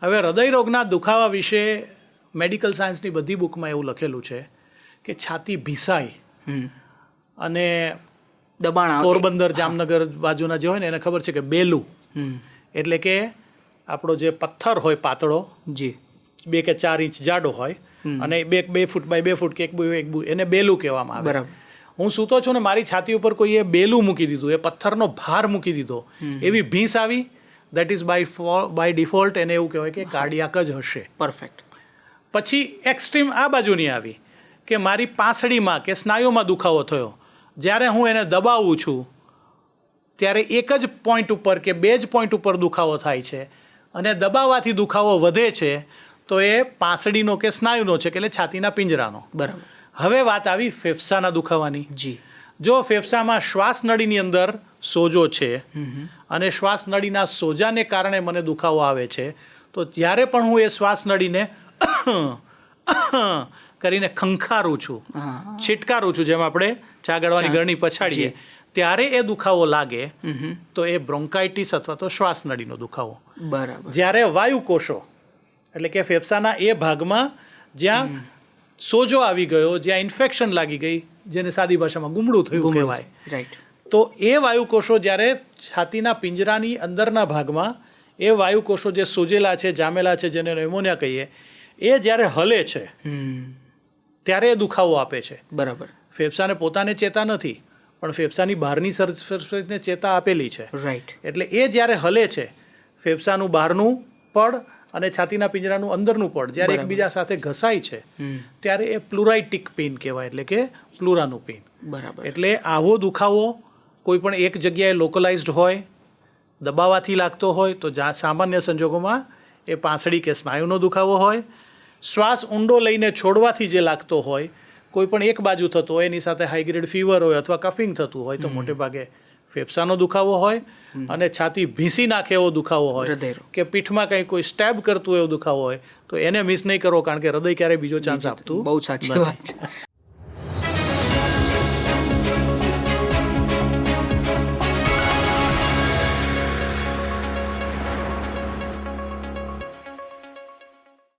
હવે હૃદયરોગના દુખાવા વિશે મેડિકલ સાયન્સની બધી બુકમાં એવું લખેલું છે કે છાતી ભીસાય અને દબાણ પોરબંદર જામનગર બાજુના જે હોય ને એને ખબર છે કે બેલું એટલે કે આપણો જે પથ્થર હોય પાતળો જી 2 કે 4 ઇંચ જાડો હોય અને 2 ફૂટ બાય 2 ફૂટ કે 1 બુ એને બેલું કહેવામાં આવે. બરાબર. હું સૂતો છું ને મારી છાતી ઉપર કોઈએ બેલું મૂકી દીધું, એ પથ્થરનો ભાર મૂકી દીધો, એવી ભીંસ આવી, દેટ ઇઝ બાય ડિફોલ્ટ એને એવું કહેવાય કે કાર્ડિયાક જ હશે. પરફેક્ટ. પછી એક્સ્ટ્રીમ આ બાજુની આવી કે મારી પાંસળીમાં કે સ્નાયુમાં દુખાવો થયો, જ્યારે હું એને દબાવું છું ત્યારે એક જ પોઈન્ટ ઉપર કે 2 જ પોઈન્ટ ઉપર દુખાવો થાય છે અને દબાવવાથી દુખાવો વધે છે, તો એ પાંસળીનો કે સ્નાયુનો છે કે એટલે છાતીના પિંજરાનો. બરાબર. હવે વાત આવી ફેફસાના દુખાવાની. જી. જો ફેફસામાં શ્વાસ નળીની અંદર સોજો છે અને શ્વાસ નળીના સોજાને કારણે મને દુખાવો આવે છે, તો જ્યારે પણ હું એ શ્વાસ નળીને કરીને ખંખારું છું, છીટકારું છું, જેમ આપણે ચા ગાળવાની ગળણી પછાડીએ, ત્યારે એ દુખાવો લાગે તો એ બ્રોન્કાઇટિસ અથવા તો શ્વાસ નળીનો દુખાવો. બરાબર. જ્યારે વાયુકોષો એટલે કે ફેફસાના એ ભાગમાં જ્યાં સોજો આવી ગયો, જ્યાં ઇન્ફેક્શન લાગી ગઈ, જેને સાદી ભાષામાં ગુમડું થયું કહેવાય, રાઈટ, તો એ વાયુકોષો જ્યારે છાતીના પિંજરાની અંદરના ભાગમાં એ વાયુકોષો જે સોજેલા છે, જામેલા છે, જેને ન્યુમોનિયા કહીએ, એ જ્યારે હલે છે ત્યારે એ દુખાવો આપે છે. બરાબર. ફેફસાને પોતાને ચેતા નથી, પણ ફેફસાની બહારની સરફેસને ચેતા આપેલી છે. રાઈટ. એટલે એ જ્યારે હલે છે, ફેફસાનું બહારનું પડ અને છાતીના પિંજરાનું અંદરનું પડ જ્યારે એકબીજા સાથે ઘસાય છે, ત્યારે એ પ્લુરાઇટિક પેઇન કહેવાય, એટલે કે પ્લુરાનું પેઇન. બરાબર. એટલે આવો દુખાવો કોઈ પણ એક જગ્યાએ લોકલાઇઝડ હોય, દબાવાથી લાગતો હોય, તો સામાન્ય સંજોગોમાં એ પાંસળી કે સ્નાયુનો દુખાવો હોય. શ્વાસ ઊંડો લઈને છોડવાથી જે લાગતો હોય, કોઈ પણ એક બાજુ થતો હોય, એની સાથે હાઈગ્રેડ ફીવર હોય અથવા કફિંગ થતું હોય, તો મોટે ભાગે ફેફસાનો દુખાવો હોય. અને છાતી ભીંસી નાખે એવો દુખાવો હોય કે પીઠમાં કંઈ કોઈ સ્ટેબ કરતું એવો દુખાવો હોય, તો એને મિસ નહીં કરો, કારણ કે હૃદય ક્યારેય બીજો ચાન્સ આપતું. બહુ સાચી વાત છે.